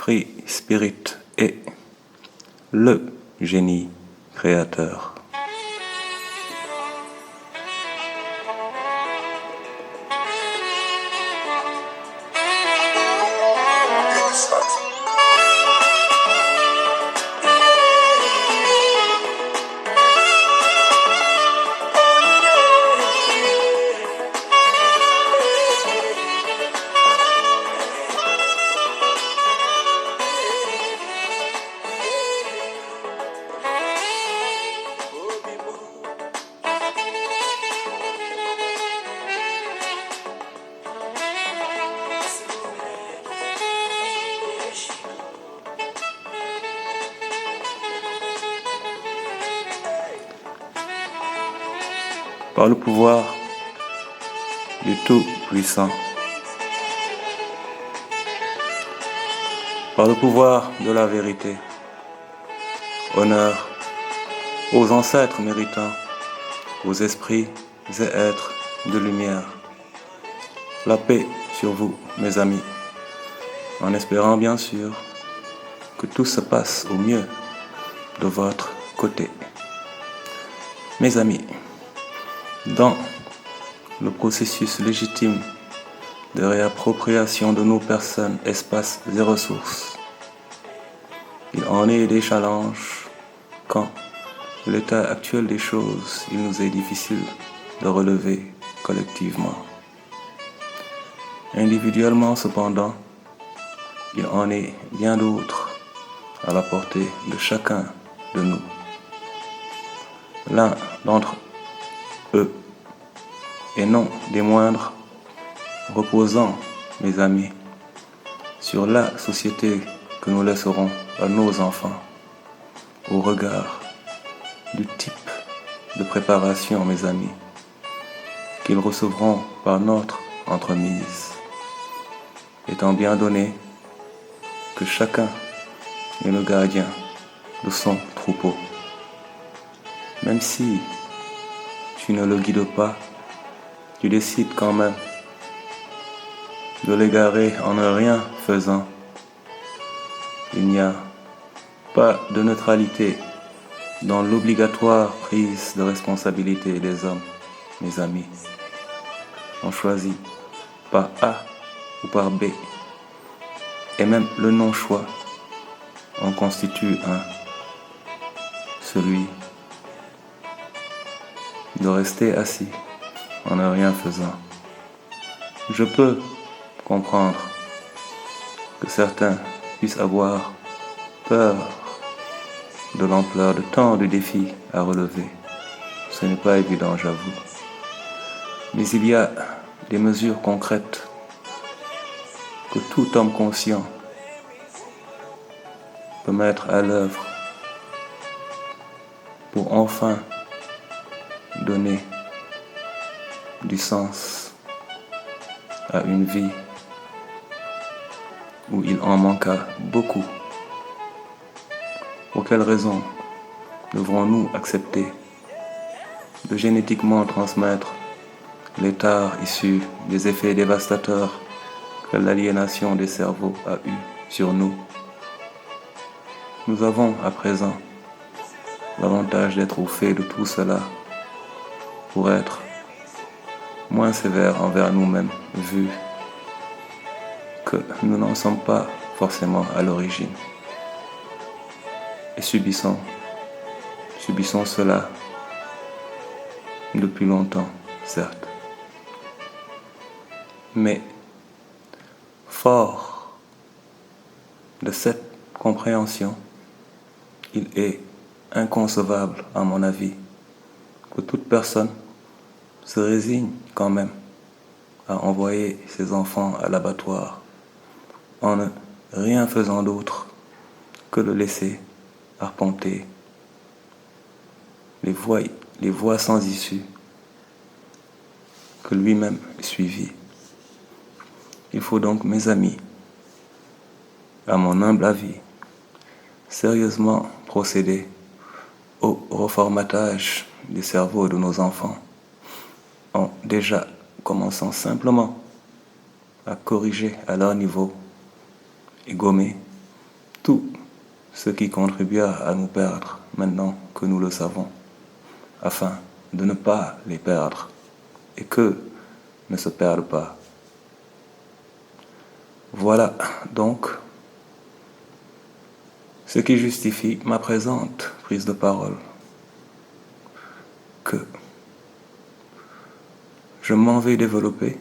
Free Spirit est le génie créateur. Par le pouvoir du Tout-Puissant, par le pouvoir de la vérité, honneur aux ancêtres méritants, aux esprits et êtres de lumière. La paix sur vous, mes amis, en espérant bien sûr que tout se passe au mieux de votre côté. Mes amis, dans le processus légitime de réappropriation de nos personnes, espaces et ressources, il en est des challenges quand, l'état actuel des choses, il nous est difficile de relever collectivement. Individuellement, cependant, il en est bien d'autres à la portée de chacun de nous. L'un d'entre eux, et non des moindres, reposant, mes amis, sur la société que nous laisserons à nos enfants, au regard du type de préparation, mes amis, qu'ils recevront par notre entremise, étant bien donné que chacun est le gardien de son troupeau. Même si tu ne le guides pas, tu décides quand même de l'égarer en ne rien faisant. Il n'y a pas de neutralité dans l'obligatoire prise de responsabilité des hommes, mes amis. On choisit par A ou par B, et même le non-choix en constitue un, celui de rester assis en ne rien faisant. Je peux comprendre que certains puissent avoir peur de l'ampleur de tant de défis à relever. Ce n'est pas évident, j'avoue. Mais il y a des mesures concrètes que tout homme conscient peut mettre à l'œuvre pour enfin donner du sens à une vie où il en manqua beaucoup. Pour quelles raisons devrons-nous accepter de génétiquement transmettre les tares issus des effets dévastateurs que l'aliénation des cerveaux a eu sur nous? Nous avons à présent l'avantage d'être au fait de tout cela pour être moins sévères envers nous-mêmes, vu que nous n'en sommes pas forcément à l'origine. Et subissons cela depuis longtemps, certes. Mais fort de cette compréhension, il est inconcevable, à mon avis, que toute personne se résigne quand même à envoyer ses enfants à l'abattoir en ne rien faisant d'autre que le laisser arpenter les voies sans issue que lui-même suivit. Il faut donc, mes amis, à mon humble avis, sérieusement procéder au reformatage du cerveau de nos enfants, en déjà commençant simplement à corriger à leur niveau et gommer ce qui contribua à nous perdre maintenant que nous le savons, afin de ne pas les perdre et qu'eux ne se perdent pas. Voilà donc ce qui justifie ma présente prise de parole, que je m'en vais développer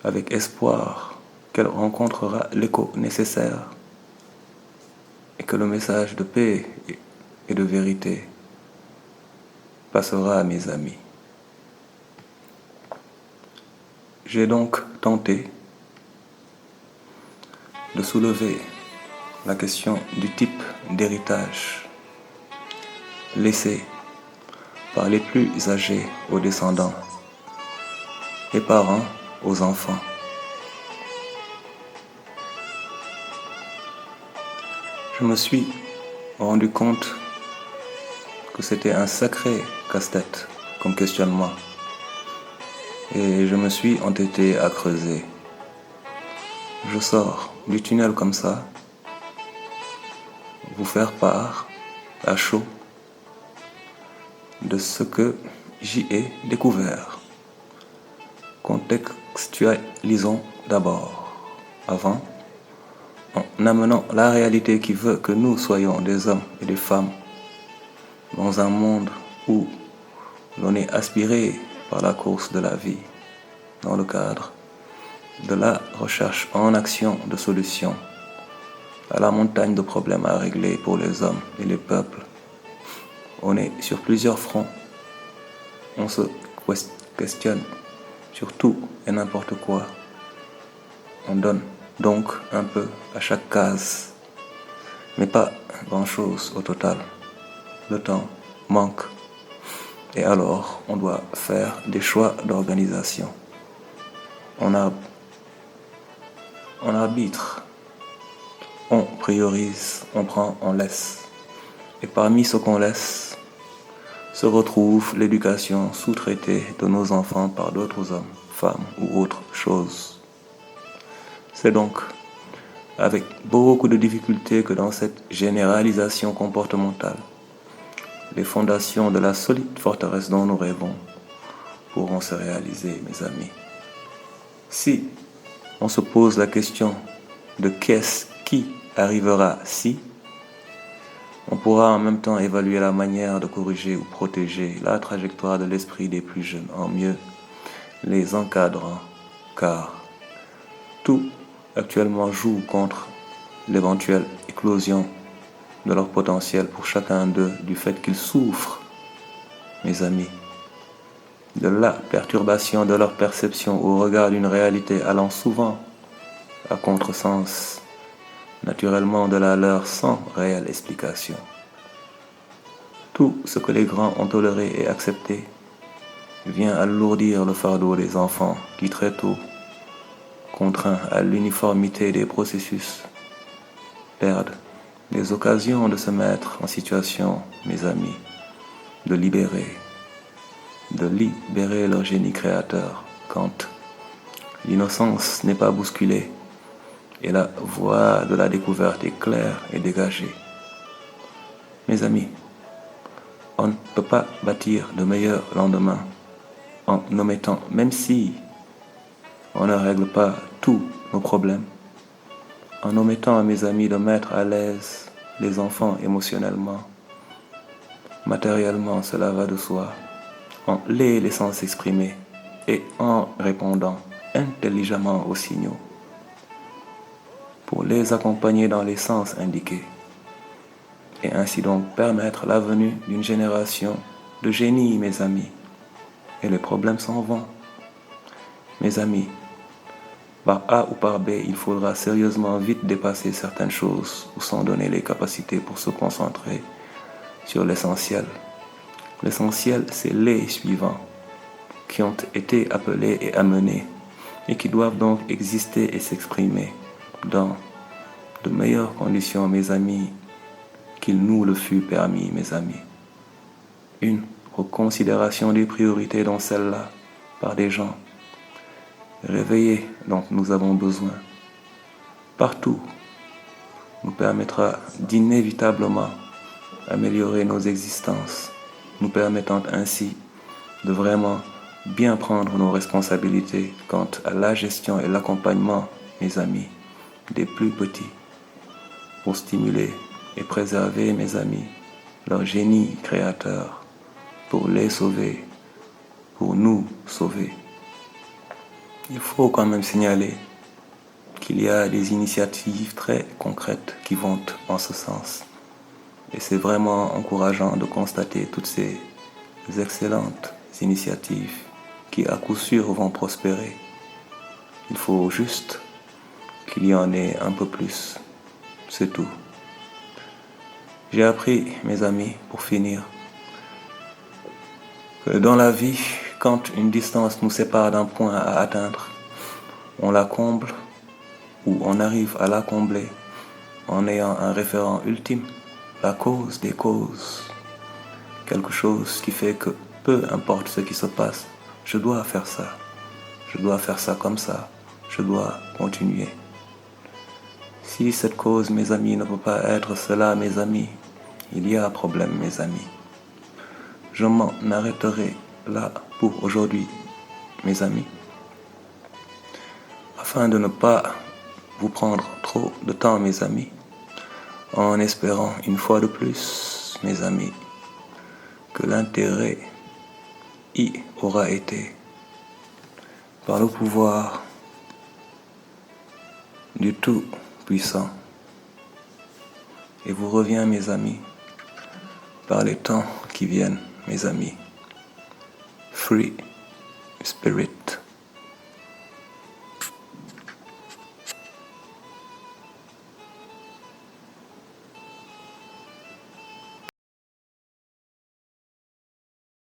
avec espoir qu'elle rencontrera l'écho nécessaire et que le message de paix et de vérité passera à mes amis. J'ai donc tenté de soulever la question du type d'héritage laissé par les plus âgés aux descendants et parents aux enfants. Je me suis rendu compte que c'était un sacré casse-tête comme questionnement et je me suis entêté à creuser. Je sors du tunnel comme ça, vous faire part à chaud de ce que j'y ai découvert. Contextualisons d'abord, avant, en amenant la réalité qui veut que nous soyons des hommes et des femmes dans un monde où l'on est aspiré par la course de la vie, dans le cadre de la recherche en action de solutions à la montagne de problèmes à régler pour les hommes et les peuples. On est sur plusieurs fronts. On se questionne sur tout et n'importe quoi. On donne donc un peu à chaque case, mais pas grand-chose au total. Le temps manque et alors on doit faire des choix d'organisation. On arbitre, on priorise, on prend, on laisse. Et parmi ce qu'on laisse se retrouve l'éducation sous-traitée de nos enfants par d'autres hommes, femmes ou autres choses. C'est donc avec beaucoup de difficultés que dans cette généralisation comportementale, les fondations de la solide forteresse dont nous rêvons pourront se réaliser, mes amis. Si on se pose la question de qu'est-ce qui arrivera si, on pourra en même temps évaluer la manière de corriger ou protéger la trajectoire de l'esprit des plus jeunes en mieux les encadrant, car tout actuellement joue contre l'éventuelle éclosion de leur potentiel pour chacun d'eux du fait qu'ils souffrent, mes amis, de la perturbation de leur perception au regard d'une réalité allant souvent à contresens naturellement de la leur sans réelle explication. Tout ce que les grands ont toléré et accepté vient alourdir le fardeau des enfants qui très tôt, contraints à l'uniformité des processus, perdent des occasions de se mettre en situation, mes amis, de libérer leur génie créateur quand l'innocence n'est pas bousculée et la voie de la découverte est claire et dégagée. Mes amis, on ne peut pas bâtir de meilleurs lendemains en omettant, même si on ne règle pas tous nos problèmes, en omettant à mes amis de mettre à l'aise les enfants émotionnellement, matériellement, cela va de soi, en les laissant s'exprimer et en répondant intelligemment aux signaux pour les accompagner dans les sens indiqués et ainsi donc permettre la venue d'une génération de génies, mes amis. Et les problèmes s'en vont. Mes amis, par A ou par B, il faudra sérieusement vite dépasser certaines choses ou s'en donner les capacités pour se concentrer sur l'essentiel. L'essentiel, c'est les suivants qui ont été appelés et amenés et qui doivent donc exister et s'exprimer dans de meilleures conditions, mes amis, qu'il nous le fut permis, mes amis. Une reconsidération des priorités dans celle-là par des gens réveillés dont nous avons besoin. Partout nous permettra d'inévitablement améliorer nos existences, nous permettant ainsi de vraiment bien prendre nos responsabilités quant à la gestion et l'accompagnement, mes amis, des plus petits, pour stimuler et préserver, mes amis, leur génie créateur, pour les sauver, pour nous sauver. Il faut quand même signaler qu'il y a des initiatives très concrètes qui vont en ce sens. Et c'est vraiment encourageant de constater toutes ces excellentes initiatives qui à coup sûr vont prospérer. Il faut juste qu'il y en ait un peu plus. C'est tout. J'ai appris, mes amis, pour finir, que dans la vie, quand une distance nous sépare d'un point à atteindre, on la comble ou on arrive à la combler en ayant un référent ultime, la cause des causes. Quelque chose qui fait que peu importe ce qui se passe, je dois faire ça. Je dois faire ça comme ça. Je dois continuer. Si cette cause, mes amis, ne peut pas être cela, mes amis, il y a un problème, mes amis. Je m'en arrêterai là pour aujourd'hui, mes amis, afin de ne pas vous prendre trop de temps, mes amis, en espérant une fois de plus, mes amis, que l'intérêt y aura été par le pouvoir du Tout-Puissant. Et vous revient, mes amis, par les temps qui viennent, mes amis. Free Spirit.